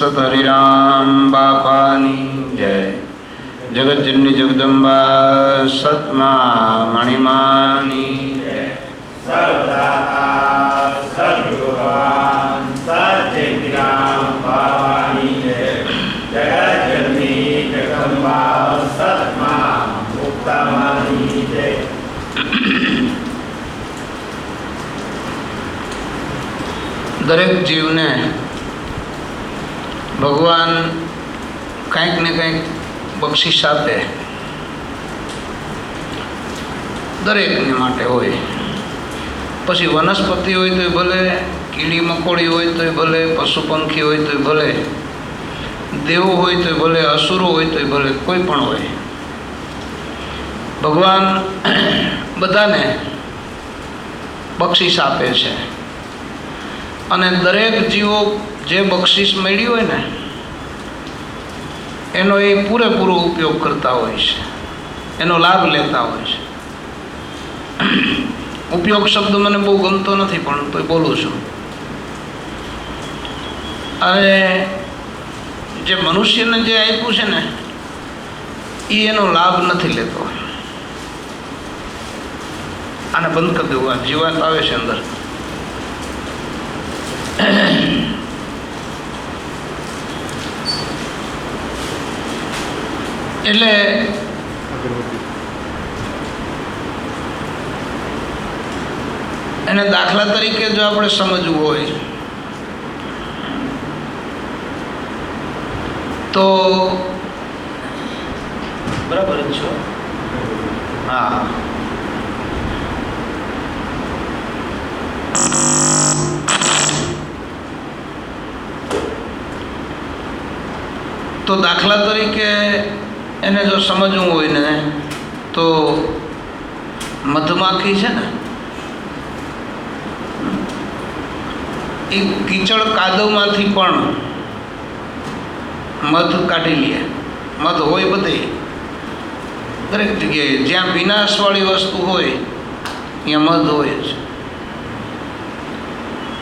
સત હરિરામ બાપાની જય. જગતજનની જગદંબા સતમા મણિમાની જય. સર્વદાતા સદગુરુવાન સત્યરામ બાવાની જય. જગતજનની જગદંબા સતમા મુક્તામાની જય. દરેક જીવને ભગવાન કંઈક ને કંઈક બક્ષિસ આપે, દરેકને માટે હોય. પછી વનસ્પતિ હોય તોય ભલે, કીડી મકોડી હોય તોય ભલે, પશુ પંખી હોય તોય ભલે, દેવો હોય તોય ભલે, અસુરો હોય તોય ભલે, કોઈ પણ હોય, ભગવાન બધાને બક્ષિસ આપે છે. અને દરેક જીવો જે બક્ષિસ મેળવી હોય ને એનો એ પૂરેપૂરો ઉપયોગ કરતા હોય છે, એનો લાભ લેતા હોય છે. ઉપયોગ શબ્દ મને બહુ ગમતો નથી પણ તો બોલું છું. અને જે મનુષ્યને જે આપ્યું છે ને એ એનો લાભ નથી લેતો. આને બંધ કરી દેવું, આ જીવાત આવે છે અંદર. એટલે એને દાખલા તરીકે જો આપણે સમજવું હોય તો બરાબર જ છો. હા, તો દાખલા તરીકે એને જો સમજવું હોય ને તો મધમાખી છે ને એ કીચડ કાદવમાંથી પણ મધ કાઢી લે. મધ હોય બધે, દરેક જગ્યાએ જ્યાં વિનાશવાળી વસ્તુ હોય ત્યાં મધ હોય જ.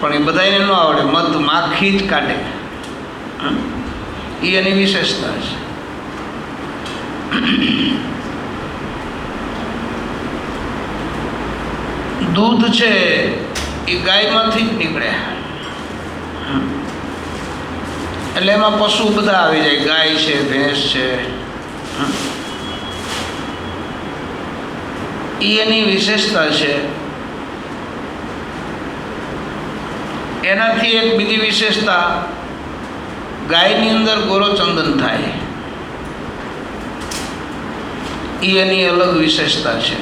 પણ એ બધાને ન આવડે, મધ માખી જ કાઢે. એ એની વિશેષતા છે. દૂધ છે એ ગાયમાંથી જ નીકળે, એટલે એમાં પશુ બધા આવી જાય, ગાય છે, ભેંસ છે. એ એની વિશેષતા છે. એનાથી એક બીજી વિશેષતા, ગાયની અંદર ગોરોચંદન થાય, એ એની અલગ વિશેષતા છે.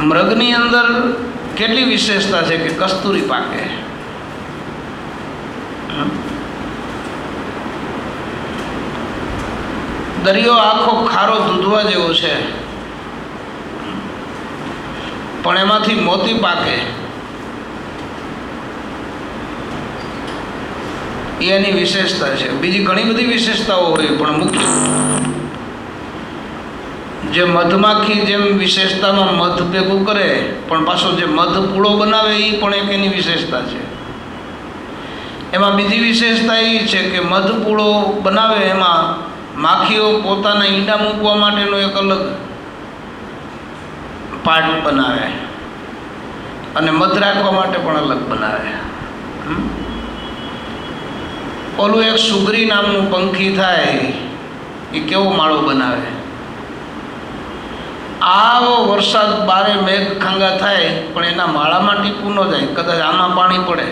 મૃગની અંદર કેટલી વિશેષતા છે કે કસ્તુરી પાકે. દરિયો આખો ખારો દૂધવા જેવો છે પણ એમાંથી મોતી પાકે, એની વિશેષતા છે. બીજી ઘણી બધી વિશેષતાઓ હોય પણ મુખ્ય જે મધમાખી જેમ વિશેષતામાં મધ ભેગું કરે પણ પાછો જે મધ પૂળો બનાવે એ પણ એક એની વિશેષતા છે. એમાં બીજી વિશેષતા એ છે કે મધ પૂળો બનાવે એમાં માખીઓ પોતાના ઈંડા મૂકવા માટેનો એક અલગ પાર્ટ બનાવે અને મધ રાખવા માટે પણ અલગ બનાવે. ઓલું એક સુગરી નામનું પંખી થાય એ કેવો માળો બનાવે. આવો વરસાદ બારે મેઘ ખાંગા થાય પણ એના માળામાં ટીપું ન જાય. કદાચ આમાં પાણી પડે,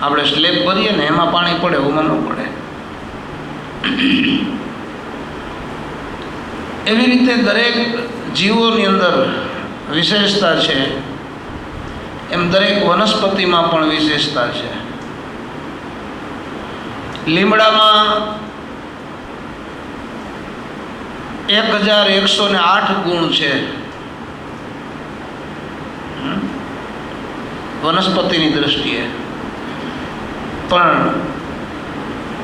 આપણે સ્લેબ ભરીએ ને એમાં પાણી પડે, ઓમાં ન પડે. એવી રીતે દરેક જીવોની અંદર વિશેષતા છે, એમ દરેક વનસ્પતિમાં પણ વિશેષતા છે. લીમડામાં 1108 ગુણ છે વનસ્પતિની દ્રષ્ટિએ, પણ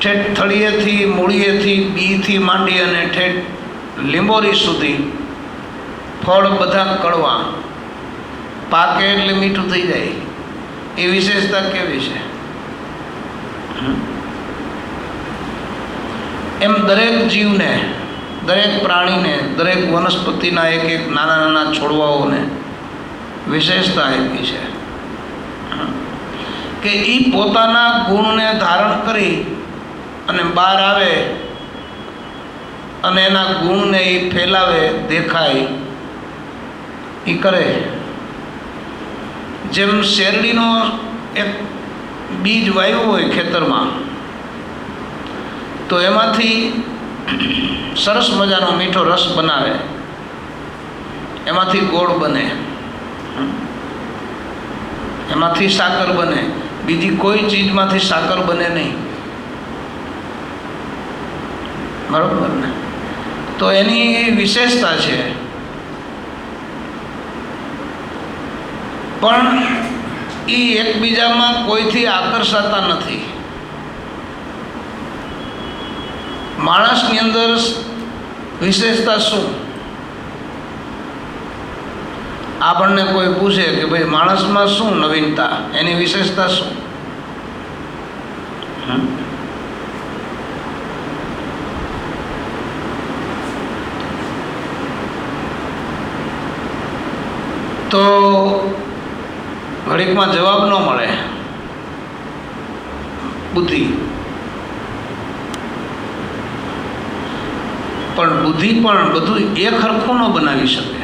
ઠેઠ થળીએથી, મૂળીએથી, બીથી માંડી અને ઠેઠ લીંબોરી સુધી ફળ બધા કડવા, પાકે એટલે મીઠું થઈ જાય, એ વિશેષતા કેવી છે? એમ દરેક જીવને, દરેક પ્રાણીને, દરેક વનસ્પતિના એક એક નાના નાના છોડવાઓને વિશેષતા આપી છે કે એ પોતાના ગુણને ધારણ કરી અને બહાર આવે અને એના ગુણને એ ફેલાવે, દેખાય, એ કરે. જેમ શેરડીનો એક બીજ વાવ્યું હોય ખેતરમાં, તો એમાંથી સરસ મજાનો મીઠો રસ બનાવે, એમાંથી ગોળ બને, એમાંથી સાકર બને. બીજી કોઈ ચીજમાંથી સાકર બને નહીં, બરોબર ને? તો એની વિશેષતા છે. પણ એ એકબીજામાં કોઈથી આકર્ષાતા નથી. માણસની અંદર વિશેષતા શું? આપણને કોઈ પૂછે કે ભાઈ માણસમાં શું નવીનતા, એની વિશેષતા શું? તો ઘડીકમાં જવાબ ન મળે. બુદ્ધિ. પણ બુદ્ધિ પણ બધું એક હરખું ન બનાવી શકે.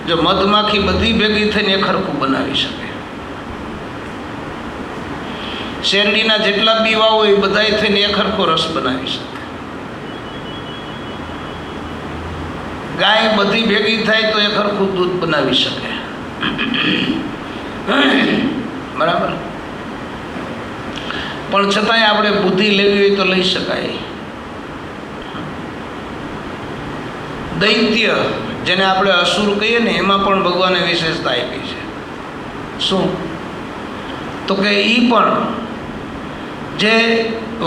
જો મધમાખી બધી ભેગી થઈને એક હરખું બનાવી શકે. શેરડીના જેટલા પીવા હોય એ બધા થઈને એક હરખો રસ બનાવી શકે. ગાય બધી ભેગી થાય તો એક હરખું દૂધ બનાવી શકે. બરાબર? પણ છતાંય આપણે બુદ્ધિ લેવી હોય તો લઈ શકાય. દૈત્ય, જેને આપણે અસુર કહીએ ને, એમાં પણ ભગવાને વિશેષતા આપી છે. શું? તો કે એ પણ જે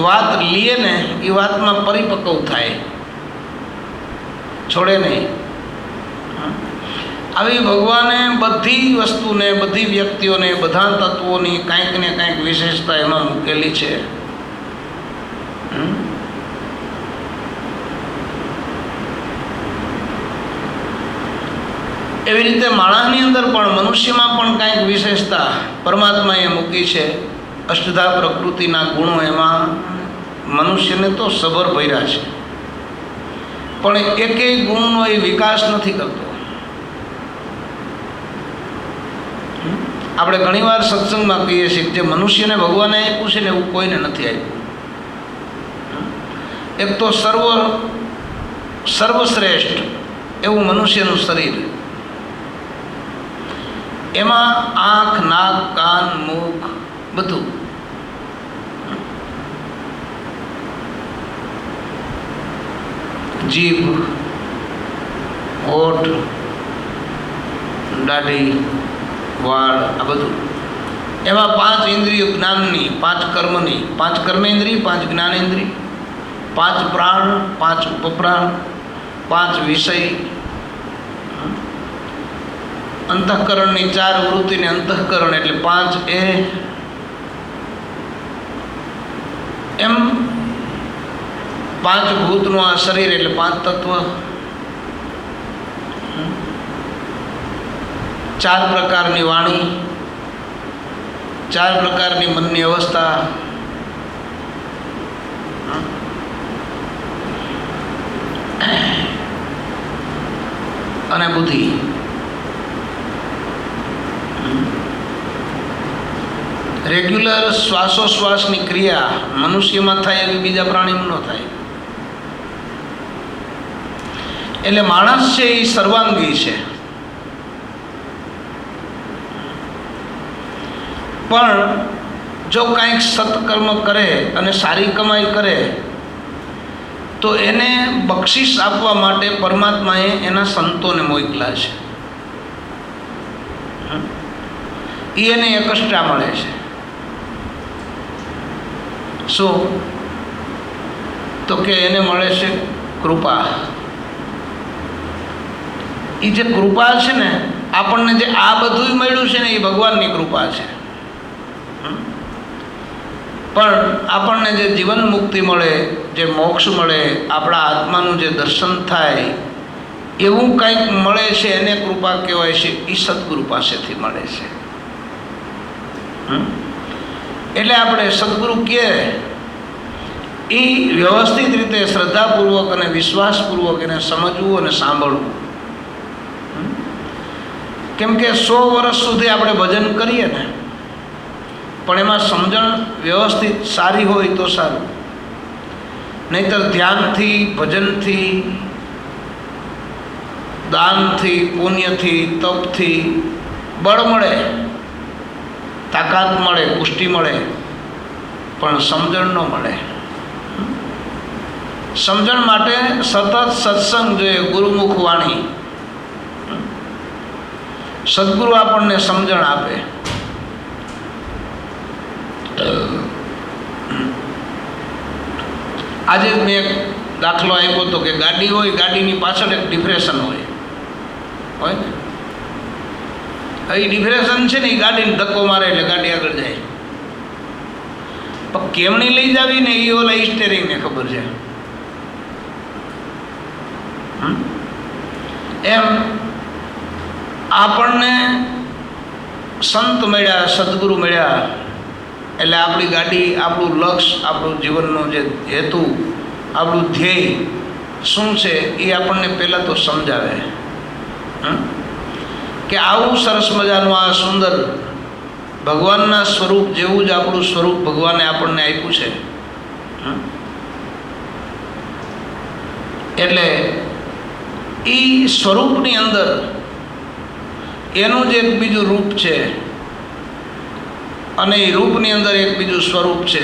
વાત લે ને એ વાતમાં પરિપક્વ થાય, છોડે નહીં. આવી ભગવાને બધી વસ્તુને, બધી વ્યક્તિઓને, બધા તત્વોની કાંઈક ને કાંઈક વિશેષતા એમાં મૂકેલી છે. એવી રીતે માણસની અંદર પણ, મનુષ્યમાં પણ કાંઈક વિશેષતા પરમાત્માએ મૂકી છે. અષ્ટધા પ્રકૃતિના ગુણો એમાં મનુષ્યને તો સભર ભર્યા છે, પણ એકેય ગુણનો એ વિકાસ નથી કરતો. આપણે ઘણીવાર સત્સંગમાં કહીએ છીએ કે જે મનુષ્યને ભગવાને આપ્યું છે ને એવું કોઈને નથી આપ્યું. એક તો સર્વશ્રેષ્ઠ એવું મનુષ્યનું શરીર, એમાં આંખ, નાક, કાન, મુખ બધું. જીભ, હોઠ, દાઢી, વાળ, આ બધું. એમાં 5 ઇન્દ્રિયો જ્ઞાનની, 5 કર્મની, 5 કર્મેન્દ્રિય, 5 જ્ઞાનેન્દ્રિય, 5 પ્રાણ, 5 ઉપપ્રાણ, 5 વિષય, અંતઃકરણની 4 વૃત્તિને અંતઃકરણ એટલે 5 એ. એમ 5 ભૂતનું આ શરીર એટલે 5 તત્વ. 4 પ્રકારની વાણી, 4 પ્રકારની મનની અવસ્થા, અને બુદ્ધિ. રેગ્યુલર શ્વાસોશ્વાસની ક્રિયા મનુષ્યમાં થાય એવી બીજા પ્રાણીમાં ન થાય. એટલે માણસ છે એ સર્વાંગી છે. પણ જો કાંઈક સત્કર્મ કરે અને સારી કમાઈ કરે તો એને બક્ષિસ આપવા માટે પરમાત્માએ એના સંતોને મોકલ્યા છે. એ એને એકસ્ટ્રા મળે છે. શું? તો કે એને મળે છે કૃપા. એ જે કૃપા છે ને, આપણને જે આ બધું મળ્યું છે ને, એ ભગવાનની કૃપા છે. પણ આપણને જે જીવન મુક્તિ મળે, જે મોક્ષ મળે, આપણા આત્માનું જે દર્શન થાય, એવું કંઈક મળે છે, એને કૃપા કહેવાય છે. એ સદગુરુ પાસેથી મળે છે. એટલે આપણે સદગુરુ કહે એ વ્યવસ્થિત રીતે શ્રદ્ધાપૂર્વક અને વિશ્વાસપૂર્વક એને સમજવું અને સાંભળવું. કેમ કે 100 વર્ષ સુધી આપણે ભજન કરીએ ને, પણ એમાં સમજણ વ્યવસ્થિત સારી હોય તો સારું. નહીંતર ધ્યાનથી, ભજનથી, દાનથી, પુણ્યથી, તપથી બળ મળે, તાકાત મળે, પુષ્ટિ મળે, પણ સમજણ ન મળે. સમજણ માટે સતત સત્સંગ જોઈએ, ગુરુમુખ વાણી. સદગુરુ આપણને સમજણ આપે. આજે જ મેં એક દાખલો આપ્યો હતો કે ગાડી હોય, ગાડીની પાછળ એક ડિપ્રેશન હોય ને. એ ડિપ્રેશન છે ને, એ ગાડીને ધક્કો મારે એટલે ગાડી આગળ જાય. પણ કેમણી લઈ જાવી ને એ ઓલા સ્ટેરિંગને ખબર છે. એમ આપણને સંત મળ્યા, સદગુરુ મળ્યા એટલે આપણી ગાડી, આપણું લક્ષ્ય, આપણું જીવનનો જે હેતુ, આપણું ધ્યેય શું છે એ આપણને પહેલાં તો સમજાવે કે આવું સરસ મજાનું આ સુંદર ભગવાનના સ્વરૂપ જેવું જ આપણું સ્વરૂપ ભગવાને આપણને આપ્યું છે. એટલે એ સ્વરૂપની અંદર એનું જ એક બીજું રૂપ છે અને એ રૂપની અંદર એક બીજું સ્વરૂપ છે.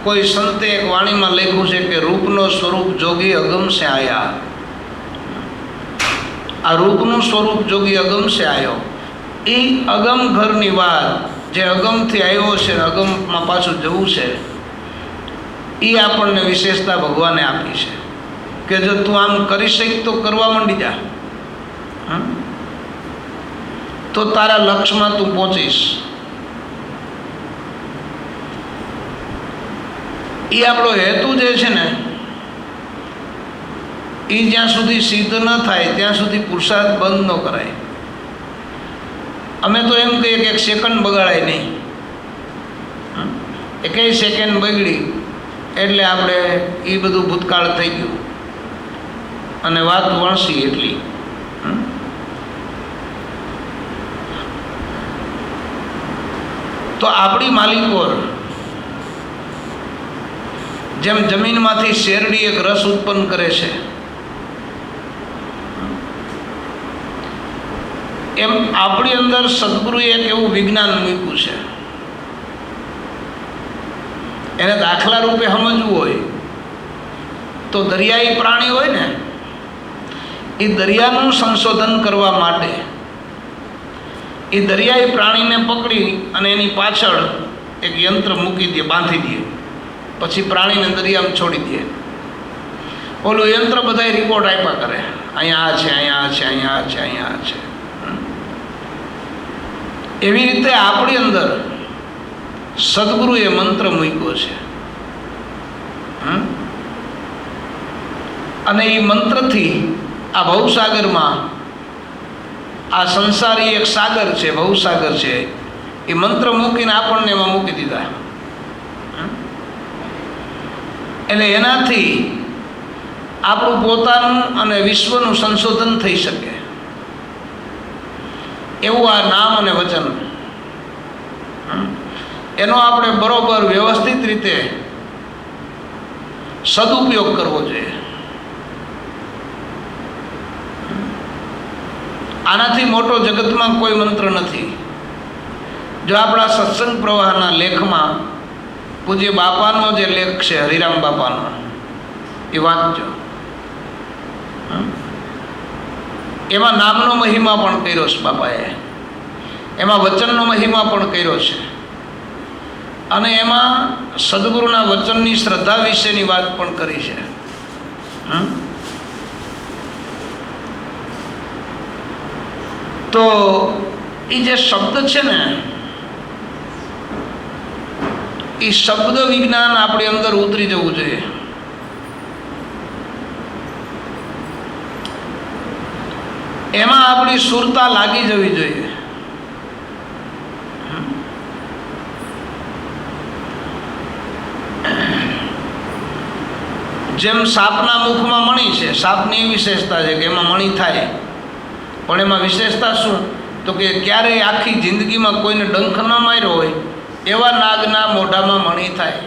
કોઈ સંતે એક વાણીમાં લખ્યું છે કે રૂપનો સ્વરૂપ જોગી અગમ સે આયા. આ રૂપનું સ્વરૂપ જોગી અગમ સે આવ્યો. એ અગમ ઘરની વાત, જે અગમથી આવ્યો છે ને અગમમાં પાછું જવું છે, એ આપણને વિશેષતા ભગવાને આપી છે કે જો તું આમ કરી શક તો કરવા માંડી જા, તો તારા લક્ષ્યમાં તું પહોંચીશ. એ આપણો હેતુ જે છે ને, એ જ્યાં સુધી સિદ્ધ ન થાય ત્યાં સુધી પુરુષાર્થ બંધ ન કરાય. અમે તો એમ કહીએ કે 1 સેકન્ડ બગાડાય નહીં. 1 સેકન્ડ બગડી એટલે આપણે એ બધું ભૂતકાળ થઈ ગયું અને વાત વણસી એટલી. તો આપણી માલિકોર જેમ જમીનમાંથી શેરડી એક રસ ઉત્પન્ન કરે છે, એમ આપણી અંદર સદગુરુએ એક એવું વિજ્ઞાન મૂક્યું છે. એને દાખલા રૂપે સમજવું હોય તો દરિયાઈ પ્રાણી હોય ને, એ દરિયાનું સંશોધન કરવા માટે એ દરિયાઈ પ્રાણીને પકડી અને એની પાછળ એક યંત્ર મૂકી દે, બાંધી દે, પછી પ્રાણીને દરિયામાં છોડી દે. ઓલું યંત્ર બધાય રિપોર્ટ આપ્યા કરે, અહીંયા આ છે, અહીંયા આ છે, અહીંયા આ છે, અહીંયા આ છે. એવી રીતે આપણી અંદર સદગુરુએ મંત્ર મૂક્યો છે અને એ મંત્રથી આ ભવસાગરમાં, આ સંસારી એક સાગર છે, ભવસાગર છે, એ મંત્ર મૂકીને આપણને એમાં મૂકી દીધા. એટલે એનાથી આપણું પોતાનું અને વિશ્વનું સંશોધન થઈ શકે એવું આ નામ અને વચન. એનો આપણે બરોબર વ્યવસ્થિત રીતે સદુપયોગ કરવો જોઈએ. આનાથી મોટો જગતમાં કોઈ મંત્ર નથી. જો આપણા સત્સંગ પ્રવાહના લેખમાં પૂજ્ય બાપાનો જે લેખ છે, હરિરામ બાપાનો, એ વાંચજો. એમાં નામનો મહિમા પણ કર્યો છે બાપાએ, એમાં વચનનો મહિમા પણ કર્યો છે અને એમાં સદગુરુના વચનની શ્રદ્ધા વિશેની વાત પણ કરી છે. તો એ જે શબ્દ છે ને, એ શબ્દ વિજ્ઞાન આપણી અંદર ઉતરી જવું જોઈએ. એમાં આપણી સુરતા લાગી જવી જોઈએ. જેમ સાપના મુખમાં મણી છે, સાપની એવી વિશેષતા છે કે એમાં મણી થાય, પણ એમાં વિશેષતા શું? તો કે ક્યારેય આખી જિંદગીમાં કોઈને ડંખ ન માર્યો હોય એવા નાગના મોઢામાં મણી થાય.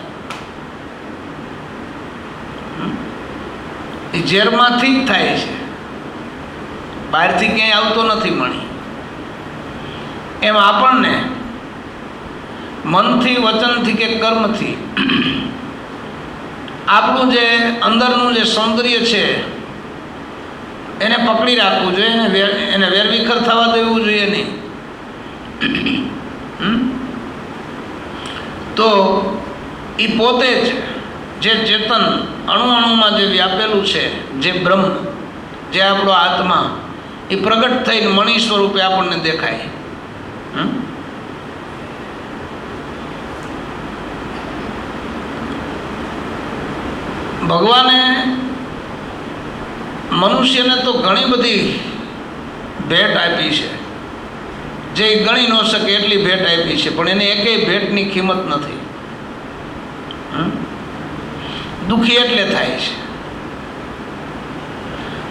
એ ઝેરમાંથી જ થાય છે, બહારથી ક્યાંય આવતો નથી મણી. એમ આપણને મનથી, વચનથી કે કર્મથી આપણું જે અંદરનું જે સૌંદર્ય છે એને પકડી રાખવું જોઈએ, એને વેરવિખર થવા દેવું જોઈએ નહીં. તો એ પોતે જ જે ચેતન અણુ અણુમાં જે વ્યાપેલું છે, જે બ્રહ્મ, જે આપણો આત્મા, એ પ્રગટ થઈને મણી સ્વરૂપે આપણને દેખાય. ભગવાને મનુષ્યને તો ઘણી બધી ભેટ આપી છે, જે ગણી ન શકે એટલી ભેટ આપી છે, પણ એને એકેય ભેટની કિંમત નથી. દુઃખી એટલે થાય છે.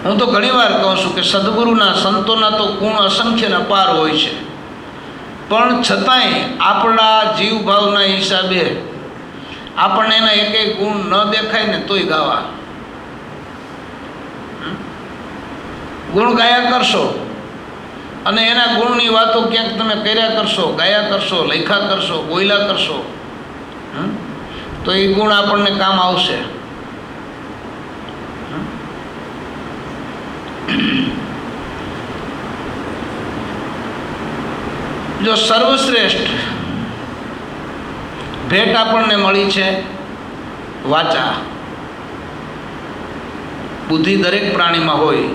હું તો ઘણી વાર કહું છું કે સદગુરુના, સંતોના તો ગુણ અસંખ્યના પાર હોય છે, પણ છતાંય આપણા જીવ ભાવના હિસાબે આપણને એના એકેય ગુણ ન દેખાય ને તોય ગાવા. ગુણ ગાયા કરશો અને એના ગુણની વાતો ક્યાંક તમે કર્યા કરશો, ગાયા કરશો, લખ્યા કરશો, બોલ્યા કરશો, તો એ ગુણ આપણને કામ આવશે. જો સર્વશ્રેષ્ઠ ભેટ આપણને મળી છે વાચા. બુદ્ધિ દરેક પ્રાણીમાં હોય,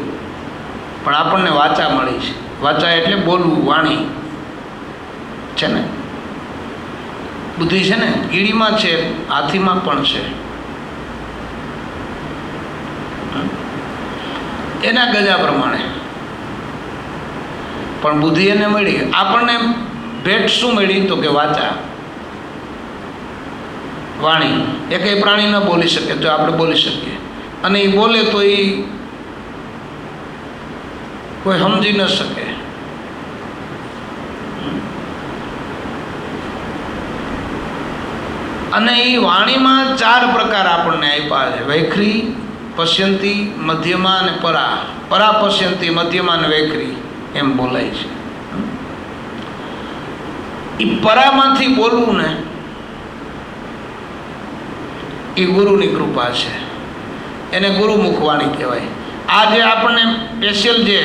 પણ આપણને વાચા મળી છે. વાચા એટલે બોલવું, વાણી છે ને. બુદ્ધિ છે ને કીડીમાં છે, હાથીમાં પણ છે. એના ગજા પ્રમાણે પણ બુદ્ધિ એને મળી. આપણને ભેટ શું મળી? તો કે વાચા, વાણી. એ કંઈ પ્રાણી ન બોલી શકે, જો આપણે બોલી શકીએ. અને એ બોલે તો એ કોઈ સમજી ન શકે. અને એ વાણીમાં 4 પ્રકાર આપણને આપ્યા છે: વૈખરી, પશ્યંતી, મધ્યમા અને પરા. પરા, પશ્યંતી, મધ્યમા અને વૈખરી એમ બોલાય છે. એ પરામાંથી બોલવું ને એ ગુરુની કૃપા છે. એને ગુરુમુખ વાણી કહેવાય. આ જે આપણને સ્પેશિયલ જે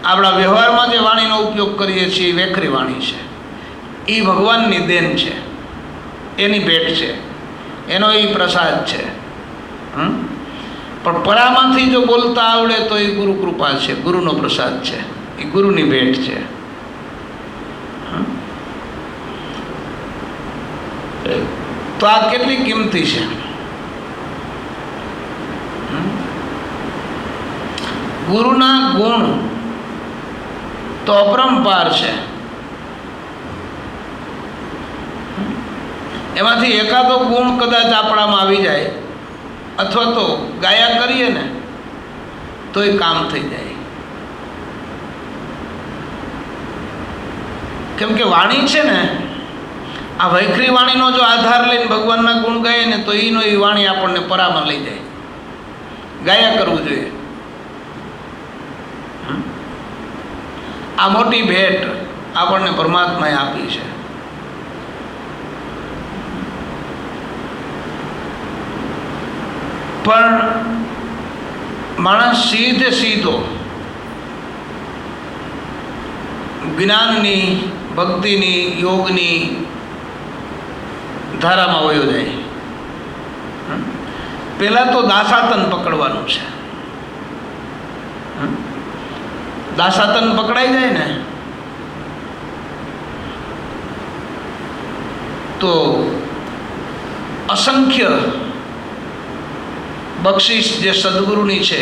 આપણા વ્યવહારમાં જે વાણીનો ઉપયોગ કરીએ છીએ એ વૈખરી વાણી છે. એ ભગવાનની દેન છે, એની ભેટ છે, એનો એ પ્રસાદ છે. પણ પરામાંથી જો બોલતા આવડે તો એ ગુરુ કૃપા છે, ગુરુનો પ્રસાદ છે, એ ગુરુની ભેટ છે. તો આ કેટલી કિંમતી છે. ગુરુના ગુણ તો અપરંપાર છે. એમાંથી એકાદો ગુણ કદાચ આપણામાં આવી જાય અથવા તો ગાયા કરીએ ને તો એ કામ થઈ જાય. કેમ કે વાણી છે ને, આ વૈખરી વાણીનો જો આધાર લઈને ભગવાનના ગુણ ગાય ને તો એનો એ વાણી આપણને પરામાં લઈ જાય. ગાયા કરવું જોઈએ. આ મોટી ભેટ આપણને પરમાત્માએ આપી છે. પણ માણસ સીધો જ્ઞાનની, ભક્તિની, યોગની ધારામાં વયો જાય. પહેલાં તો દાસાતન પકડવાનું છે. દાસાતન પકડાઈ જાય ને તો અસંખ્ય બક્ષિસ જે સદગુરુની છે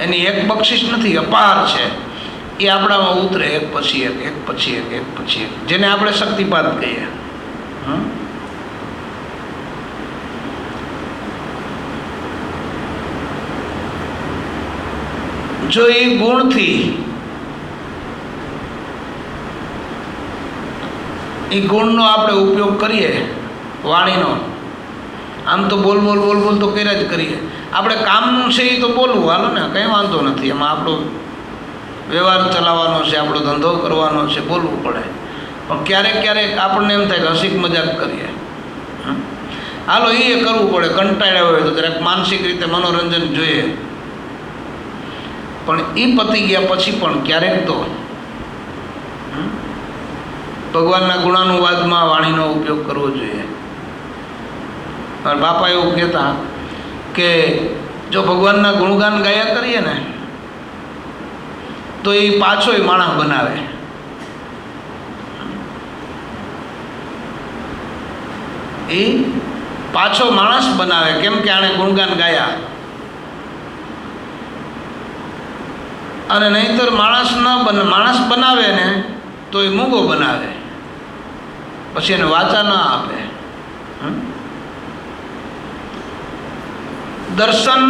એની એક બક્ષિસ નથી, અપાર છે. એ આપણામાં ઉતરે એક પછી એક, એક પછી એક, એક પછી એક, જેને આપણે શક્તિપાત કહીએ. જો એ ગુણથી એ ગુણનો આપણે ઉપયોગ કરીએ વાણીનો, આમ તો બોલ બોલ બોલ બોલ તો કર્યા જ કરીએ. આપણે કામનું છે એ તો બોલવું, હાલો ને, કંઈ વાંધો નથી. એમાં આપણો વ્યવહાર ચલાવવાનો છે, આપણો ધંધો કરવાનો છે, બોલવું પડે. પણ ક્યારેક ક્યારેક આપણને એમ થાય કે હસીક મજાક કરીએ, હાલો એ કરવું પડે. કંટાળ્યા હોય તો જરાક માનસિક રીતે મનોરંજન જોઈએ. પણ એ પતી ગયા પછી પણ ક્યારેક તો ભગવાનના ગુણાનુવાદમાં વાણીનો ઉપયોગ કરવો જોઈએ. મારા બાપા એવું કહેતા કે જો ભગવાનના ગુણગાન ગાયા કરીએ ને તો એ પાછો માણસ બનાવે. એ પાછો માણસ બનાવે, કેમ કે આણે ગુણગાન ગાયા. અને નહીંતર માણસ બનાવે ને તો એ મૂંગો બનાવે, પછી એને વાચા ના આપે. દર્શન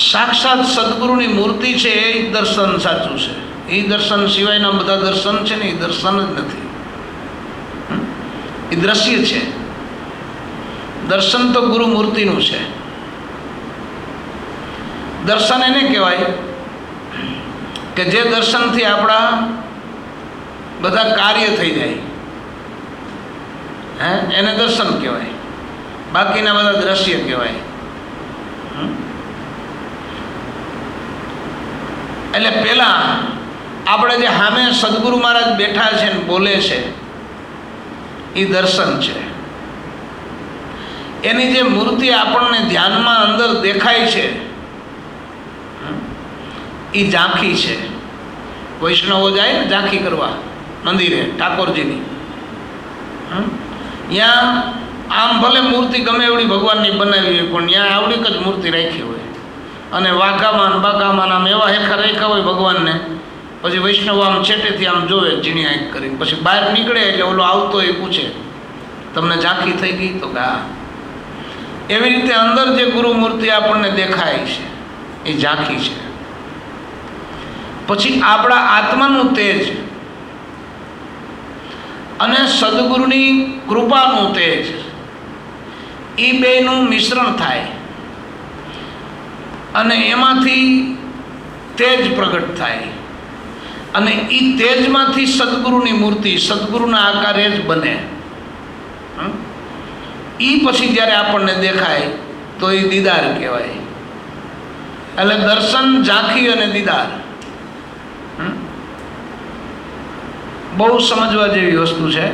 સાક્ષાત સદગુરુની મૂર્તિ છે, એ જ દર્શન સાચું છે. એ દર્શન સિવાયના બધા દર્શન છે ને એ દર્શન જ નથી, એ દ્રશ્ય છે. દર્શન તો ગુરુ મૂર્તિનું છે. દર્શન એને કહેવાય કે જે દર્શનથી આપણા બધા કાર્ય થઈ જાય, એને દર્શન કહેવાય. બાકીના બધા દ્રશ્ય કહેવાય. એટલે પેલા આપણે જે સામે સદગુરુ મહારાજ બેઠા છે ને બોલે છે એ દર્શન છે. એની જે મૂર્તિ આપણને ધ્યાનમાં અંદર દેખાય છે એ ઝાંખી છે. વૈષ્ણવો જાય ને ઝાંખી કરવા મંદિરે ઠાકોરજીની, ત્યાં આમ ભલે મૂર્તિ ગમે એવડી ભગવાનની બનાવી હોય પણ ત્યાં આવડીક જ મૂર્તિ રાખી હોય, અને વાઘામાં બાઘામાં આમ એવા હેખા રાખ્યા હોય ભગવાનને. પછી વૈષ્ણવ આમ છેટેથી આમ જોવે ઝીણી આંખ કરીને, પછી બહાર નીકળે એટલે ઓલો આવતો એ પૂછે તમને ઝાંખી થઈ ગઈ? તો કે હા. એવી રીતે અંદર જે ગુરુ મૂર્તિ આપણને દેખાય છે એ ઝાંખી છે. પછી આપણા આત્માનું તેજ અને સદગુરુની કૃપાનું તેજ, એ બેનું મિશ્રણ થાય અને એમાંથી તેજ પ્રગટ થાય. અને એ તેજમાંથી સદગુરુની મૂર્તિ સદગુરુના આકારે જ બને. એ પછી જ્યારે આપણને દેખાય તો એ દીદાર કહેવાય. એટલે દર્શન, ઝાંખી અને દીદાર બહુ સમજવા જેવી વસ્તુ છે.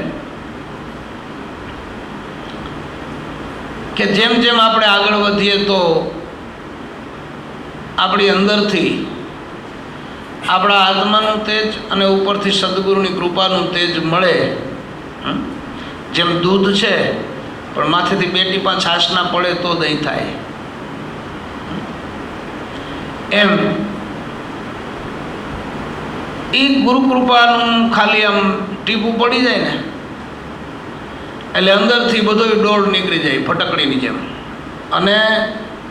કે જેમ જેમ આપણે આગળ વધીએ તો આપણી અંદરથી આપણા આત્માનું તેજ અને ઉપરથી સદગુરુની કૃપાનું તેજ મળે. જેમ દૂધ છે પણ માથેથી 2 ટીપા છાશના પડે તો દહીં થાય, એમ એ ગુરુ કૃપાનું ખાલી આમ ટીપું પડી જાય ને એટલે અંદરથી બધો ડોળ નીકળી જાય ફટકડીની જેમ, અને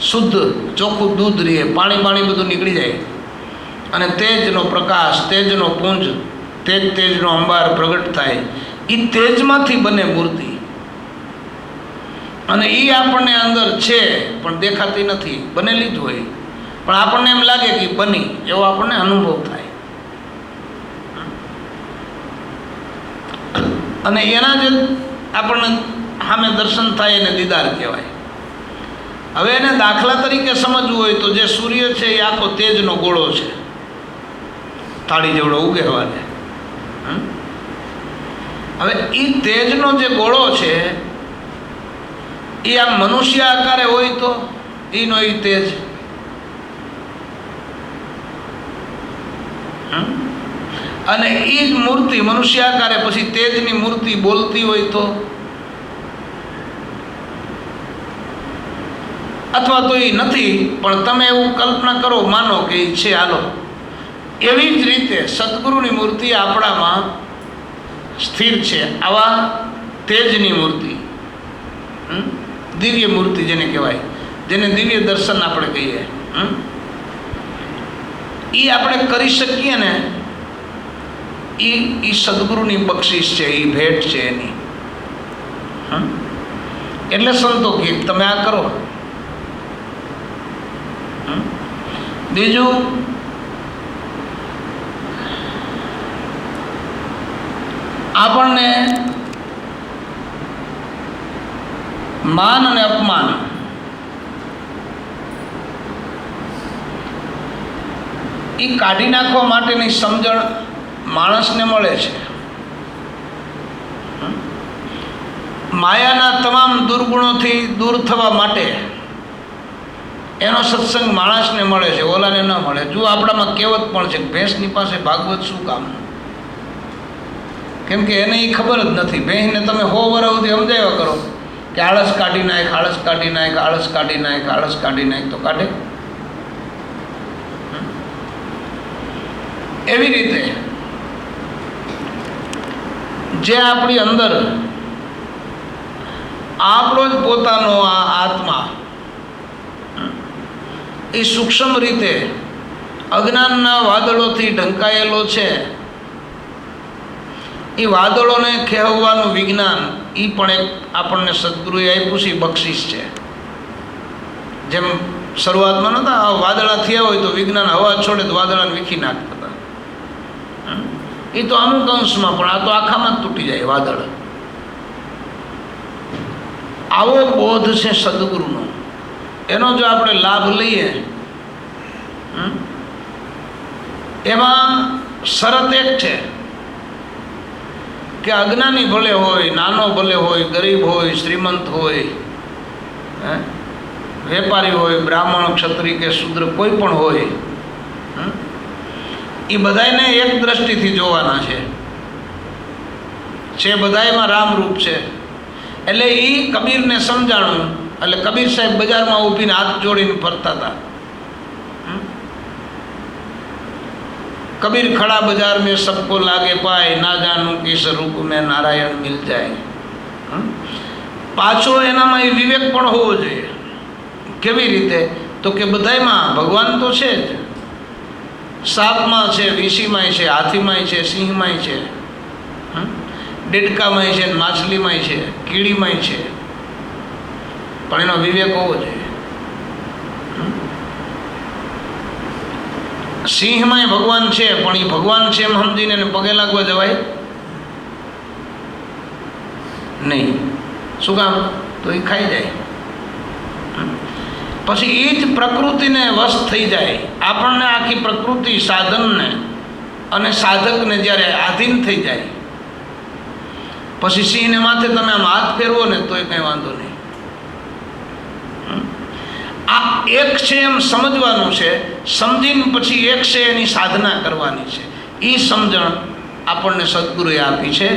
શુદ્ધ ચોખ્ખું દૂધ રહે, પાણી બધું નીકળી જાય. અને તેજનો પ્રકાશ, તેજનો પુંજ, તેજનો અંબાર પ્રગટ થાય. એ તેજમાંથી બને મૂર્તિ. અને એ આપણને અંદર છે પણ દેખાતી નથી, બનેલી જ હોય પણ આપણને એમ લાગે કે બની, એવો આપણને અનુભવ થાય. અને એના જે આપણને સામે દર્શન થાય એને દીદાર કહેવાય. હવે એને દાખલા તરીકે સમજવું હોય તો જે સૂર્ય છે એ આખો તેજનો ગોળો છે, થાળી જેવડો ઉગેવા છે. હવે એ તેજનો જે ગોળો છે એ આમ મનુષ્ય આકારે હોય તો એનો એ તેજ, અને એ જ મૂર્તિ મનુષ્યાકારે પછી તેજની મૂર્તિ બોલતી હોય તો, અથવા તો એ નથી પણ તમે એવું કલ્પના કરો, માનો કે એ છે, હાલો. એવી જ રીતે સદગુરુની મૂર્તિ આપણામાં સ્થિર છે. આવા તેજની મૂર્તિ, દિવ્ય મૂર્તિ જેને કહેવાય, જેને દિવ્ય દર્શન આપણે કહીએ, એ આપણે કરી શકીએ ને, એ સદગુરુની બક્ષિસ છે, એ ભેટ છે એની. એટલે સંતો કે તમે આ કરો. બીજું, આપણને માન અને અપમાન એ કાઢી નાખવા માટેની સમજણ માણસને મળે છે. માયાના તમામ દુર્ગુણોથી દૂર થવા માટે એનો સત્સંગ માણસને મળે છે, ઓલાને ન મળે. જો આપણામાં કહેવત પણ છે, ભેંસની પાસે ભાગવત શું કામ? કેમ કે એને એ ખબર જ નથી. ભેંસને તમે 100 વર્ષ સુધી સમજાવ્યા કરો કે આળસ કાઢી નાખ, આળસ કાઢી નાખ, આળસ કાઢી નાખ, આળસ કાઢી નાખ, તો કાઢે? એવી રીતે જે આપણી અંદર આપણો જ પોતાનો આ આત્મા એ સૂક્ષ્મ રીતે અજ્ઞાનના વાદળોથી ઢંકાયેલો છે, એ વાદળોને ખેવવાનું વિજ્ઞાન એ પણ એક આપણને સદગુરુએ આપ્યું છે, બક્ષિસ છે. જેમ શરૂઆતમાં નહોતા વાદળા થયા હોય તો વિજ્ઞાન હવા છોડે તો વાદળાને વીખી નાખતા હતા. એ તો અમુક અંશમાં, પણ આ તો આખામાં જ તૂટી જાય વાદળ. આવો બોધ છે સદગુરુનો. એનો જો આપણે લાભ લઈએ, એમાં શરત એક છે કે અજ્ઞાની ભલે હોય, નાનો ભલે હોય, ગરીબ હોય, શ્રીમંત હોય, વેપારી હોય, બ્રાહ્મણ, ક્ષત્રિય કે શૂદ્ર કોઈ પણ હોય, એ બધાને એક દ્રષ્ટિથી જોવાના છે બધાયમાં રામરૂપ છે. એટલે એ કબીરને સમજાણું. એટલે કબીર સાહેબ બજારમાં ઊભીને હાથ જોડીને ફરતા હતા. कबीर खड़ा बाजार में सबको लागे पाए, ना जानू किस रूप में नारायण मिल जाए. पाछो एनामां ए विवेक पण होवो जोईए. केवी रीते? तो के बधायमां भगवान तो छे ज. सापमां छे, वीसीमांय छे, हाथीमांय छे, सिंहमांय छे, डेडकामांय छे, माछलीमांय छे, कीड़ीमांय छे, पण एनो विवेक होवो जोईए. सिंहमांय भगवान छे, पण ए भगवान छे एम समजीने पगे लागवा जवाय नहीं. शुं काम? तो ए खाई जाए. पछी ए ज प्रकृतिने वश थई जाए. आपणने आखी प्रकृति साधनने अने साधकने ज्यारे आधीन थई जाए, पछी सिंहने माथे तमे आम हाथ फेरवो ने तोय कंई वांधो नहीं. आ एक छे एम समझवानुं छे. समजीने पछी एक छे एनी साधना करवानी छे. ई समजण आपणने सद्गुरुए आपी छे.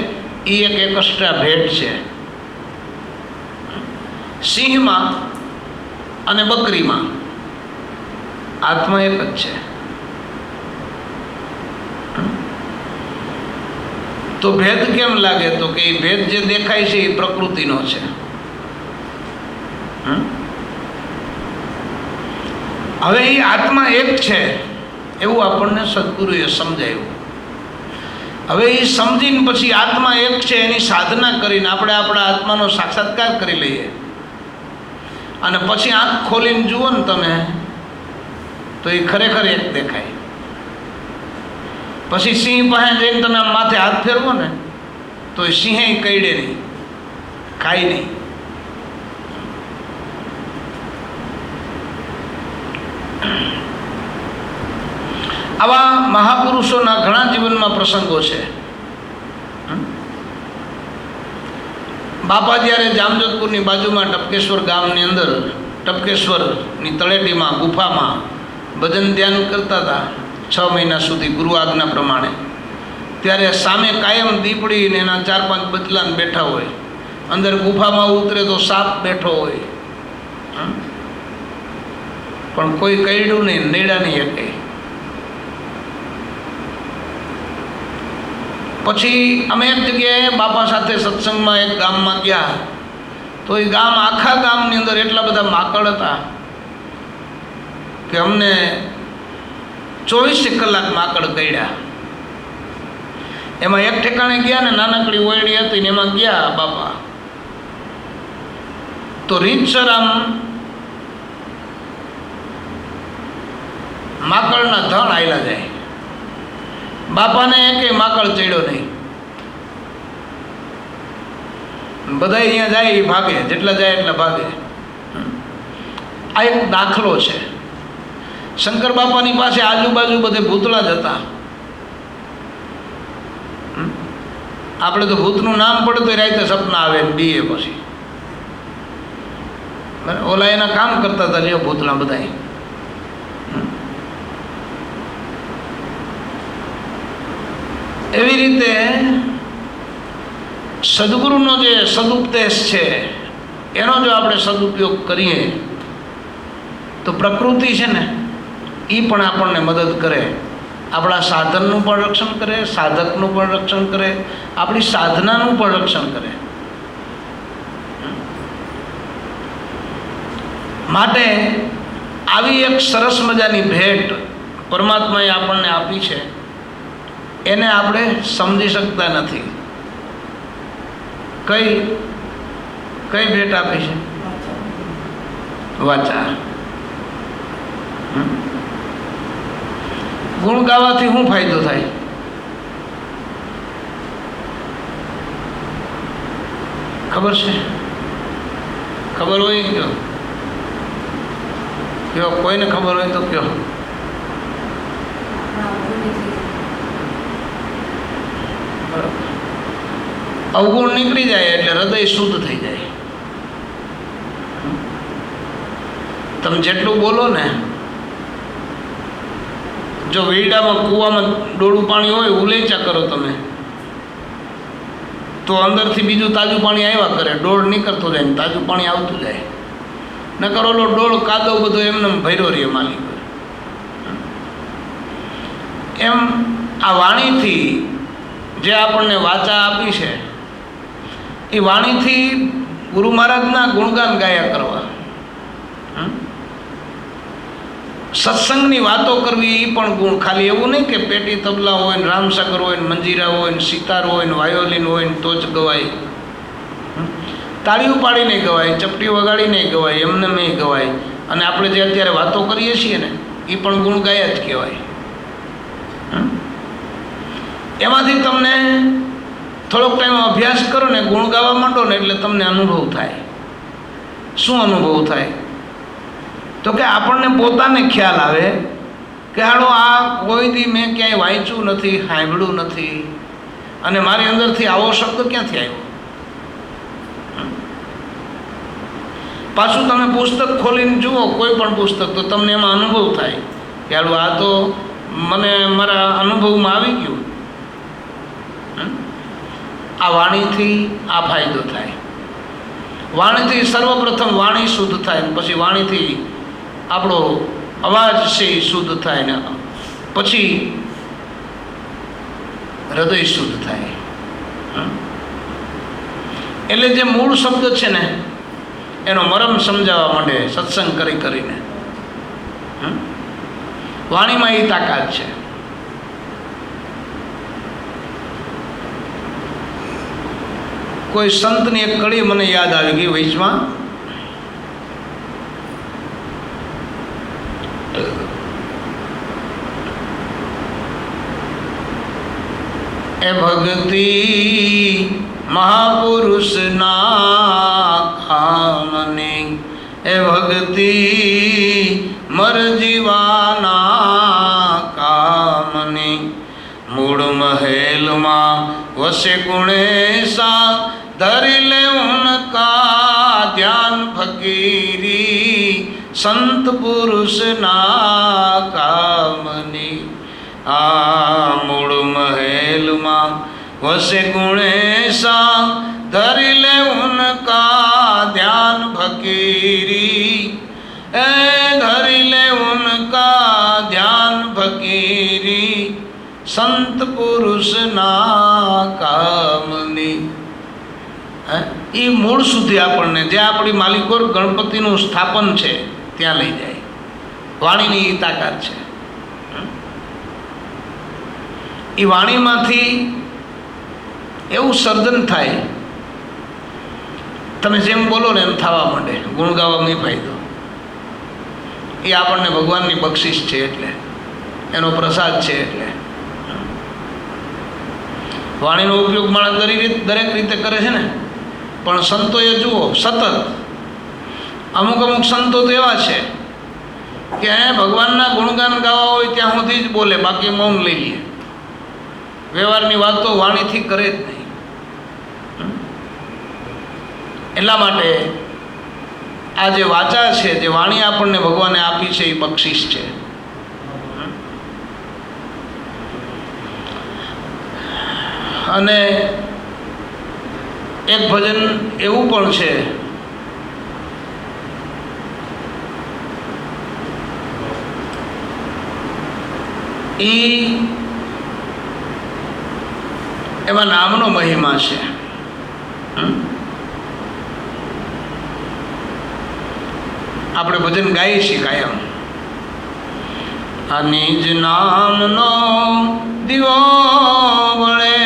ई एक एक्स्ट्रा भेट छे. सिंहमां अने बकरीमां आत्मा एक ज छे. तो भेद केम लागे? तो कि भेद जे देखाय छे ए प्रकृतिनो छे. હવે એ આત્મા એક છે એવું આપણને સદગુરુએ સમજાવ્યું. હવે એ સમજીને પછી આત્મા એક છે એની સાધના કરીને આપણે આપણા આત્માનો સાક્ષાત્કાર કરી લઈએ અને પછી આંખ ખોલીને જુઓ ને તમે તો એ ખરેખર એક દેખાય. પછી સિંહ પાસે જઈને તમે આમ માથે હાથ ફેરવો ને તો એ સિંહે કઈડે નહીં, ખાય નહીં. આવા મહાપુરુષોના ઘણા જીવનમાં પ્રસંગો છે. બાપા જ્યારે જામજોધપુરની બાજુમાં ટપકેશ્વર ગામની અંદર ટપકેશ્વરની તળેટીમાં ગુફામાં ભજન ધ્યાન કરતા હતા 6 મહિના સુધી ગુરુ આજ્ઞા પ્રમાણે. ત્યારે સામે કાયમ દીપડી ને એના 4-5 બચલાને બેઠા હોય, અંદર ગુફામાં ઉતરે તો સાપ બેઠો હોય, પણ કોઈ કઈડું નહીં, નેડા નહીં શકે. પછી અમે એક જગ્યાએ બાપા સાથે સત્સંગમાં એક ગામમાં ગયા, તો એ ગામ, આખા ગામની અંદર એટલા બધા માકડ હતા કે અમને 24 કલાક માકડ કરડ્યા. એમાં એક ઠેકાણે ગયા ને નાનકડી ઓયડી હતી ને એમાં ગયા બાપા, તો રીતસર આમ માકડના ધણ આયલા જાય. બાપાને એકેય માકડ ચડ્યો નહીં. બધા અહીંયા જાય એ ભાગે, જેટલા જાય એટલા ભાગે. આ એક દાખલો છે. શંકર બાપાની પાસે આજુબાજુ બધે ભૂતળા જ હતા. આપણે તો ભૂતનું નામ પડે તો રાતે સપના આવે ને બીએ પછી. ઓલા એના કામ કરતા હતા જે ભૂતળા બધા. એવી રીતે સદગુરુનો જે સદુપદેશ છે એનો જો આપણે સદુપયોગ કરીએ તો પ્રકૃતિ છે ને એ પણ આપણને મદદ કરે, આપણા સાધનનું પણ રક્ષણ કરે, સાધકનું પણ રક્ષણ કરે, આપણી સાધનાનું પણ રક્ષણ કરે. માટે આવી એક સરસ મજાની ભેટ પરમાત્માએ આપણને આપી છે, એને આપણે સમજી શકતા નથી. કઈ કઈ ભેટ આપી છે? વાચા. ગુણ ગાવાથી શું ફાયદો થાય? ખબર છે? ખબર હોય કયો? કયો કોઈને ખબર હોય તો કયો. અવગુણ નીકળી જાય એટલે હૃદય શુદ્ધ થઈ જાય. તમે જેટલું બોલો ને, જો વીડામાં કૂવામાં ડોળું પાણી હોય, ઉલેચા કરો તમે, તો અંદરથી બીજું તાજું પાણી આવ્યા કરે, ડોળ નીકળતો જાય ને તાજું પાણી આવતું જાય. ન કરો લો ડોળ કાદવ બધો એમને ભર્યો રહે માલિક. એમ આ વાણીથી જે આપણને વાચા આપી છે એ વાણીથી ગુરુ મહારાજના ગુણગાન ગાયા કરવા, સત્સંગની વાતો કરવી એ પણ ગુણ. ખાલી એવું નહીં કે પેટી તબલા હોય ને રામસાગર હોય ને મંજીરા હોય ને સિતાર હોય ને વાયોલિન હોય ને તો જ ગવાય. તાળીઓ પાડીને ગવાય, ચપટી વગાડીને ગવાય, એમને મેં ગવાય. અને આપણે જે અત્યારે વાતો કરીએ છીએ ને એ પણ ગુણ ગાયા જ કહેવાય. એમાંથી તમને થોડોક ટાઈમ અભ્યાસ કરો ને, ગુણ ગાવા માંડો ને એટલે તમને અનુભવ થાય. શું અનુભવ થાય? તો કે આપણને પોતાને ખ્યાલ આવે કે હાલો આ કોઈ દી મેં ક્યાંય વાંચ્યું નથી, સાંભળ્યું નથી, અને મારી અંદરથી આવો શબ્દ ક્યાંથી આવ્યો. પાછું તમે પુસ્તક ખોલીને જુઓ, કોઈ પણ પુસ્તક, તો તમને એમાં અનુભવ થાય કે હાલો આ તો મને મારા અનુભવમાં આવી ગયું. આ વાણીથી આ ફાયદો થાય. વાણીથી સર્વપ્રથમ વાણી શુદ્ધ થાય, પછી વાણીથી આપણો અવાજ છે એ શુદ્ધ થાય ને પછી હૃદય શુદ્ધ થાય. એટલે જે મૂળ શબ્દ છે ને એનો મરમ સમજાવવા માંડે સત્સંગ કરી કરીને. વાણીમાં એ તાકાત છે. કોઈ સંતની એક કડી મને યાદ આવી ગઈ વૈચમાં. એ ભક્તિ મહાપુરુષના કામની, એ ભક્તિ મરજીવાના કામની, મૂળ મહેલમાં વસે ગુણેશા, ધરી લે ઉનકા ધ્યાન ફકીરી, સંત પુરુષના કામની. આ મૂળ મહેલ में वसे गुणेशा धरि ले उनका ध्यान फकीरी ए धरि ले उनका ध्यान फकीरी संत पुरुष ना कामनी। એ મૂળ સુધી આપણને જે આપણી માલિકોર ગણપતિનું સ્થાપન છે ત્યાં લઈ જાય. વાણીની એ તાકાત છે. એ વાણીમાંથી એવું સર્જન થાય, તમે જેમ બોલો ને એમ થવા માંડે. ગુણ ગાવામાં ફાયદો એ આપણને ભગવાનની બક્ષિસ છે, એટલે એનો પ્રસાદ છે. એટલે વાણીનો ઉપયોગ માણસ દરેક રીતે કરે છે ને, પણ સંતોએ જુઓ સતત અમુક સંતો તો એવા છે કે ભગવાનના ગુણગાન ગાવા હોય ત્યાં સુધી જ બોલે, બાકી મૌન લઈ લે. વ્યવહારની વાતો વાણીથી કરે જ નહીં. એટલા માટે આ જે વાચા છે, જે વાણી આપણને ભગવાને આપી છે, એ બક્ષિસ છે. અને એક ભજન એવું પણ છે એમાં નામનો મહિમા છે. આપણે ભજન ગાઈએ છીએ કાયમ. આ નિજ નામનો દીવો વળે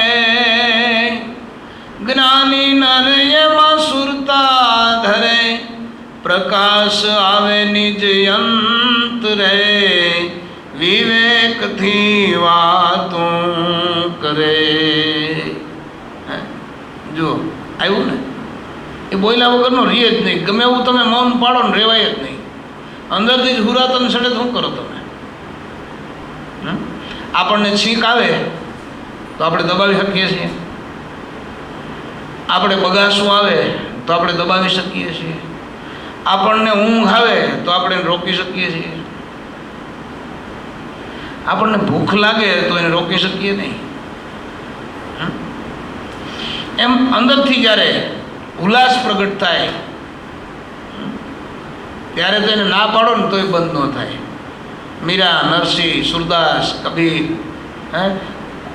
જ્ઞાની નર એમાં સુરતા ધરે પ્રકાશ આવે નિજ યંત્રે વિવેકથી વાતું કરે. જો આવ્યું ને, એ બોલ્યા વગરનો રીએ જ નહીં. ગમે એવું તમે મૌન પાડો ને રેવાય જ નહીં. અંદરથી જ હુરાતન સડે શું કરો તમે? આપણને છીંક આવે તો આપણે દબાવી શકીએ છીએ, આપણે બગાસું આવે તો આપણે દબાવી શકીએ છીએ, આપણને ઊંઘ આવે તો આપણે રોકી શકીએ છીએ, આપણને ભૂખ લાગે તો એને રોકી શકીએ નહીં. એમ અંદરથી જ્યારે ઉલ્લાસ પ્રગટ થાય ત્યારે તો એને ના પાડો ને તોય બંધ ન થાય. મીરા, નરસિંહ, સુરદાસ, કબીર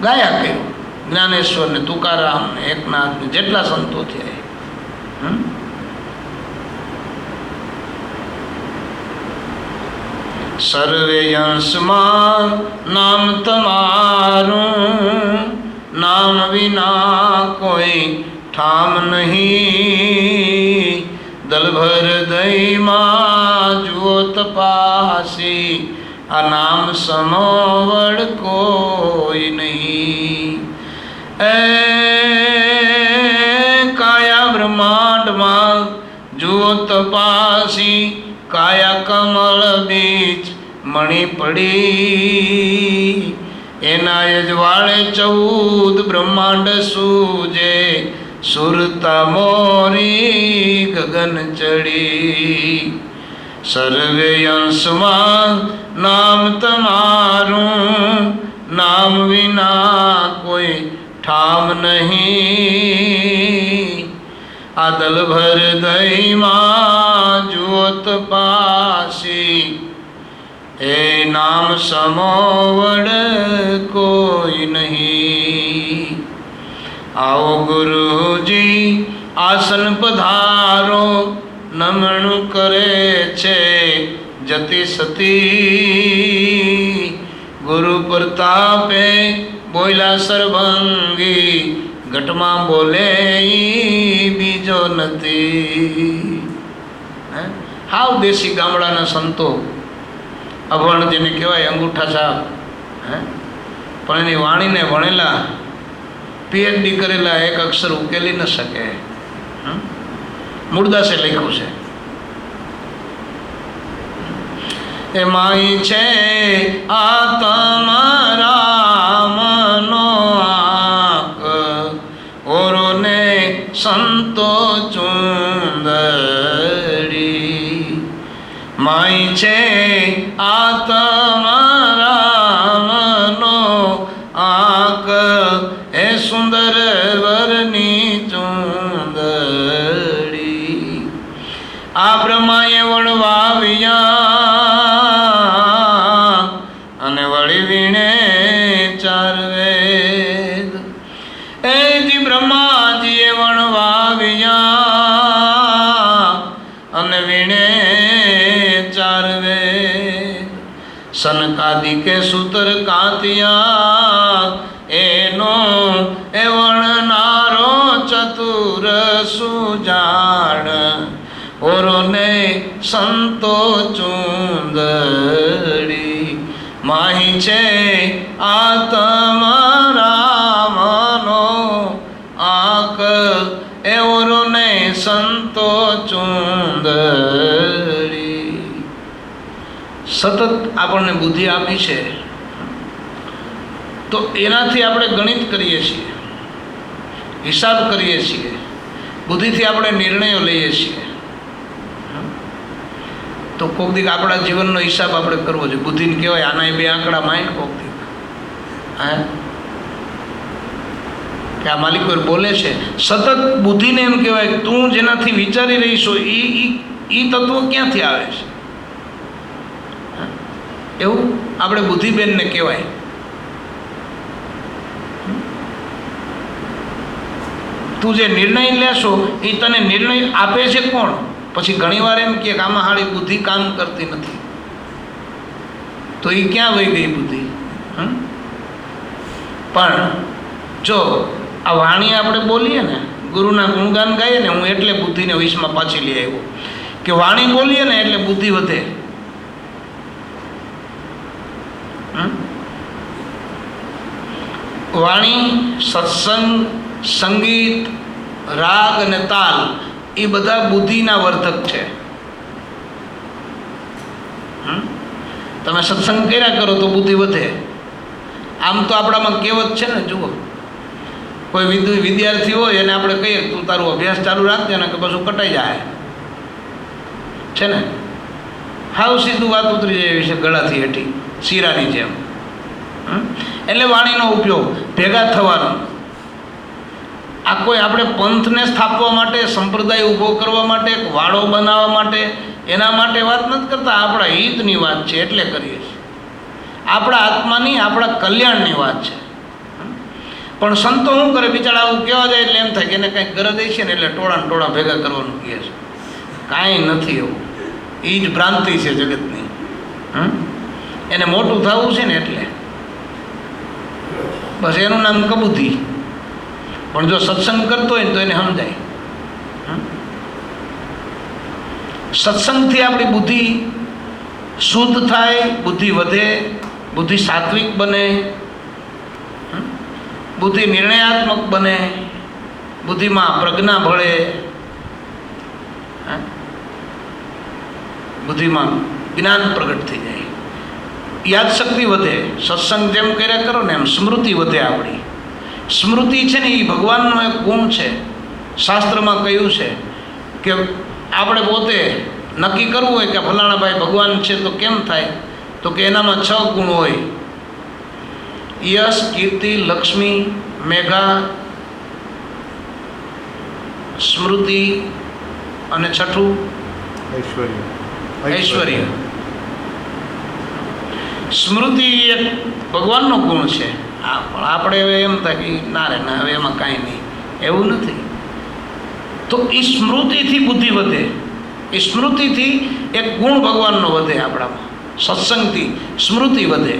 ગાયા કર્યું. જ્ઞાનેશ્વર ને તુકારામ ને એકનાથ ને જેટલા સંતો થયા. સર્વે અંશમાં નામ તમારું, નામ વિના કોઈ ઠામ નહીં. દલભર દઈમાં જુઓ તપાસી, આ નામ સમોવડ કોઈ નહીં. એ કાયા બ્રહ્માંડમાં જુઓ તપાસી, કાયા કમળ બીજ મણી પડી. એના યજવાળે 14 બ્રહ્માંડ સૂજે, સુરતા મોરી ગગન ચડી. સર્વે અંશમાં નામ તમારું, નામ વિના કોઈ ઠામ નહીં. આ દલભર દઈમાં જુઓ તપાસી, એ નામ સમોવડ કોઈ નહીં. આવો ગુરુજી આસન પધારો, નમણું કરે છે જતી સતી. ગુરુ પ્રતાપે બોલ્યા સરભંગી, ઘટમાં બોલે બીજો નથી. હાવ દેશી ગામડાના સંતો, અભણ જેને કહેવાય અંગૂઠા સાહેબ, પણ એની વાણીને ભણેલા, PhD કરેલા એક અક્ષર ઉકેલી ન શકે. મૂળદાસે લખ્યું છે. એમાંય છે આ તમારા મનો આંક, ઓરોને સંતો ચુંદડી. માય છે આ તમારા મનો આંક, જી બ્રહ્માજીએ વણવાવ્યા અને વીણે ચારવે સનકાદિકે સૂતર કાંતિયા એનો એ વણનારો ચતુર સુજાણ ઓરોને સંતો ચૂંદડી માહી છે આત્મ રામનો આંક એ ઓરોને સંતો ચૂંદડી. સતત આપણને બુદ્ધિ આપી છે તો એનાથી આપણે ગણિત કરીએ છીએ, હિસાબ કરીએ છીએ, બુદ્ધિથી આપણે નિર્ણયો લઈએ છીએ. તો કોક દીક આપણા જીવનનો હિસાબ આપણે કરવો જોઈએ. બુદ્ધિને કહેવાય આના બે આંકડા માઇન્ડ કોક દીક કે આ માલિકો બોલે છે. સતત બુદ્ધિને એમ કહેવાય તું જેનાથી વિચારી રહી છો એ તત્વો ક્યાંથી આવે છે, એવું આપણે બુદ્ધિબેનને કહેવાય. તું જે નિર્ણય લેશો એ તને નિર્ણય આપે છે કોણ? પછી ઘણીવાર એમ કે આમાં હાળી બુદ્ધિ કામ કરતી નથી, તો એ ક્યાં વહી ગઈ બુદ્ધિ? પણ જો આ વાણી આપણે બોલીએ ને, ગુરુના ગુણગાન ગાઈએ ને, હું એટલે બુદ્ધિને વિષમાં પાછી લઈ આવ્યો કે વાણી બોલીએ ને એટલે બુદ્ધિ વધે. વાણી, સત્સંગ, સંગીત, રાગ અને તાલ એ બધા બુદ્ધિના વર્ધક છે. તમે સત્સંગ કર્યા કરો તો બુદ્ધિ વધે. આમ તો આપણામાં કહેવત છે ને, જુઓ કોઈ વિદ્યાર્થી હોય એને આપણે કહીએ તું તારું અભ્યાસ ચાલુ રાખજે ને કે બધું કટાઈ જાય છે ને, હાવ સીધું વાત ઉતરી જાય એવી છે ગળાથી હેઠી શીરાની જેમ. એટલે વાણીનો ઉપયોગ ભેગા થવાનો. આ કોઈ આપણે પંથને સ્થાપવા માટે, સંપ્રદાય ઊભો કરવા માટે, વાળો બનાવવા માટે, એના માટે વાત નથી કરતા. આપણા હિતની વાત છે એટલે કરીએ છીએ. આપણા આત્માની, આપણા કલ્યાણની વાત છે. પણ સંતો શું કરે બિચારા, આવું કહેવા જાય એટલે એમ થાય કે એને કંઈક ગરજ છે ને એટલે ટોળા ભેગા કરવાનું કહે છે. કાંઈ નથી એવું. એ જ ભ્રાંતિ છે જગતની. એને મોટું થવું છે ને એટલે બસ એનું નામ કબૂતી. પણ જો સત્સંગ કરતો હોય ને તો એને સમજાય. સત્સંગથી આપણી બુદ્ધિ શુદ્ધ થાય, બુદ્ધિ વધે, બુદ્ધિ સાત્વિક બને, બુદ્ધિ નિર્ણયાત્મક બને, બુદ્ધિમાં પ્રજ્ઞા ભળે, બુદ્ધિમાં જ્ઞાન પ્રગટ થઈ જાય, યાદશક્તિ વધે. સત્સંગ જેમ કર્યા કરો ને એમ સ્મૃતિ વધે. આપણી સ્મૃતિ છે ને એ ભગવાનનો એક ગુણ છે. શાસ્ત્રમાં કહ્યું છે કે આપણે પોતે નક્કી કરવું હોય કે ફલાણા ભાઈ ભગવાન છે તો કેમ થાય, તો કે એનામાં 6 ગુણ હોય: યશ, કીર્તિ, લક્ષ્મી, મેઘા, સ્મૃતિ અને છઠ્ઠું ઐશ્વર્ય. સ્મૃતિ એક ભગવાનનો ગુણ છે. પણ આપણે હવે એમ થાય કે ના રે ના, હવે એમાં કાંઈ નહીં, એવું નથી. તો એ સ્મૃતિથી બુદ્ધિ વધે. એ સ્મૃતિથી એક ગુણ ભગવાનનો વધે આપણામાં. સત્સંગથી સ્મૃતિ વધે,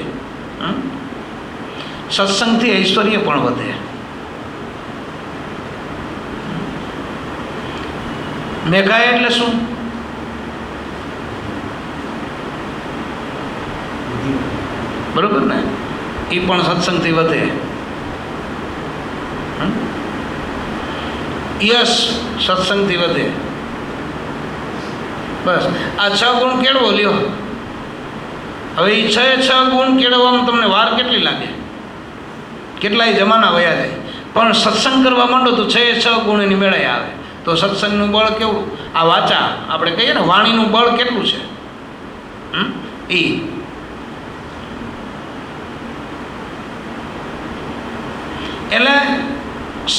સત્સંગથી ઐશ્વર્ય પણ વધે. મેઘા એટલે શું? બરોબર ને? એ પણ સત્સંગથી વધે. યશ સત્સંગથી વધે. બસ આ 6 ગુણ કેળવો લ્યો. હવે એ 6 ગુણ કેળવવામાં તમને વાર કેટલી લાગે? કેટલાય જમાના વયા જાય. પણ સત્સંગ કરવા માંડો તો 6 ગુણ એની મેળાએ આવે. તો સત્સંગનું બળ કેવું? આ વાચા આપણે કહીએ ને, વાણીનું બળ કેટલું છે એ. એટલે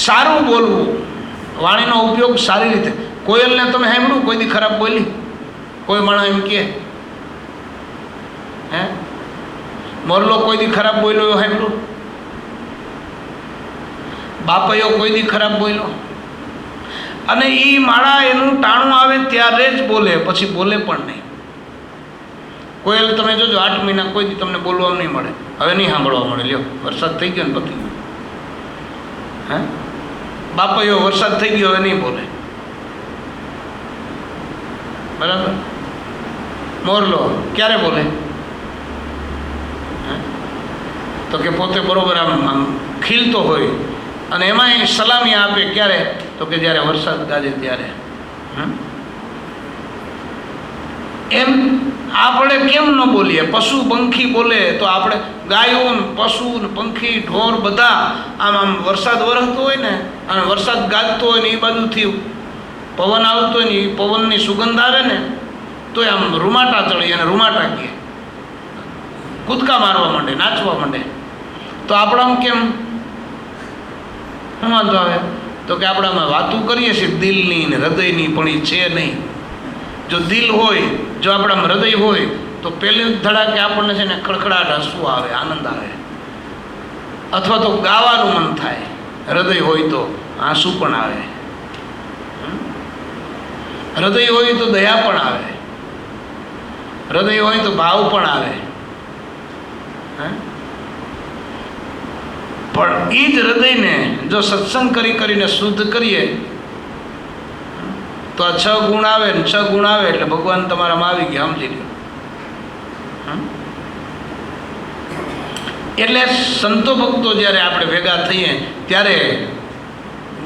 સારું બોલવું, વાણીનો ઉપયોગ સારી રીતે. કોયલને તમે સાંભળ્યું કોઈ દી ખરાબ બોલી? કોઈ માણસ એમ કહે? હે? મોરલો કોઈ દી ખરાબ બોલ્યો એવું સાંભળ્યું? બાપૈયો કોઈ દી ખરાબ બોલ્યો? અને એ માળા એનું ટાણું આવે ત્યારે જ બોલે, પછી બોલે પણ નહીં. કોયલ તમે જોજો 8 મહિના કોઈ દી તમને બોલવા નહીં મળે. હવે નહીં સાંભળવા મળે. લ્યો, વરસાદ થઈ ગયો ને પતી ગયો. હે, બાપૈયો વરસાદ થઈ ગયો હવે નહીં બોલે. બરાબર. મોરલો ક્યારે બોલે? તો કે પોતે બરોબર આમ ખીલતો હોય અને એમાંય સલામી આપે ક્યારે? તો કે જ્યારે વરસાદ ગાજે ત્યારે. એમ આપણે કેમ ન બોલીએ? પશુ પંખી બોલે તો આપણે ગાયો ને પશુ ને પંખી ઢોર બધા આમ વરસાદ વરસતો હોય ને અને વરસાદ ગાજતો હોય ને એ બાજુથી પવન આવતો હોય ને એ પવનની સુગંધ આવે ને તો આમ રૂમાટા ચડી અને રૂમાટા કહે, કૂદકા મારવા માંડે, નાચવા માંડે. તો આપણામાં કેમ શું વાંધો આવે? તો કે આપણામાં વાતું કરીએ છીએ દિલની ને હૃદયની, પણ એ છે નહીં. જો દિલ હોય, જો આપણામાં હૃદય હોય તો પહેલી ધડાકે આપણને છે ને ખડખડાટ હસવું આવે, આનંદ આવે, અથવા તો ગાવાનું મન થાય. હૃદય હોય તો આંસુ પણ આવે, હૃદય હોય તો દયા પણ આવે, હૃદય હોય તો ભાવ પણ આવે. પણ એ જ હૃદયને જો સત્સંગ કરીને શુદ્ધ કરીએ તો આ 6 ગુણ આવે ને 6 ગુણ આવે એટલે ભગવાન તમારામાં આવી ગયા, સમજી લો. એટલે સંતો ભક્તો જ્યારે આપણે ભેગા થઈએ ત્યારે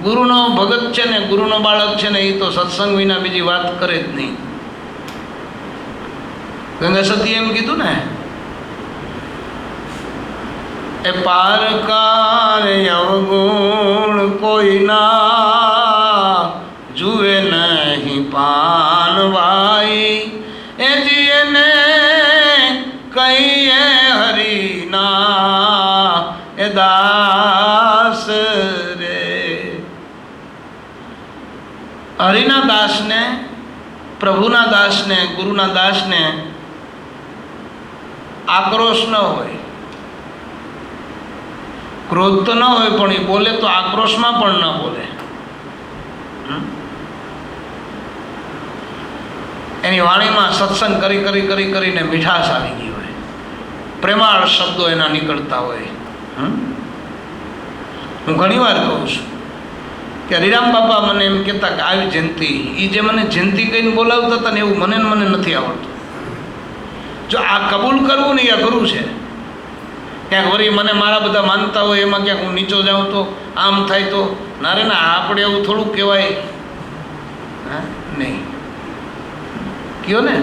ગુરુનો ભગત છે ને, ગુરુનો બાળક છે ને, એ તો સત્સંગ વિના બીજી વાત કરે જ નહીં. ગંગા સતીએ એમ કીધું ને, એ પારકાર અવગુણ કોઈ ના જુએ નહીં પાનવાઈ, એ જીએ ને કહીએ હરિના એ દાસ રે. હરિના દાસને, પ્રભુના દાસને, ગુરુના દાસને આક્રોશ ન હોય, ક્રોધ તો ન હોય, પણ એ બોલે તો આક્રોશમાં પણ ન બોલે. એની વાણીમાં સત્સંગ કરીને મીઠાશ આવી ગઈ હોય, પ્રેમાળ શબ્દો એના નીકળતા હોય. હું ઘણી વાર કહું છું કે હરિરામ બાપા મને એમ કહેતા કે આવી જયંતિ, એ જે મને જયંતિ કહીને બોલાવતા હતા ને એવું મને નથી આવડતું. જો આ કબૂલ કરવું ને એ અઘરું છે. ક્યાંક વળી મને મારા બધા માનતા હોય એમાં ક્યાંક હું નીચો જાઉં તો આમ થાય તો ના રે ના, આપણે એવું થોડુંક કહેવાય. હા, નહીં કયો ને.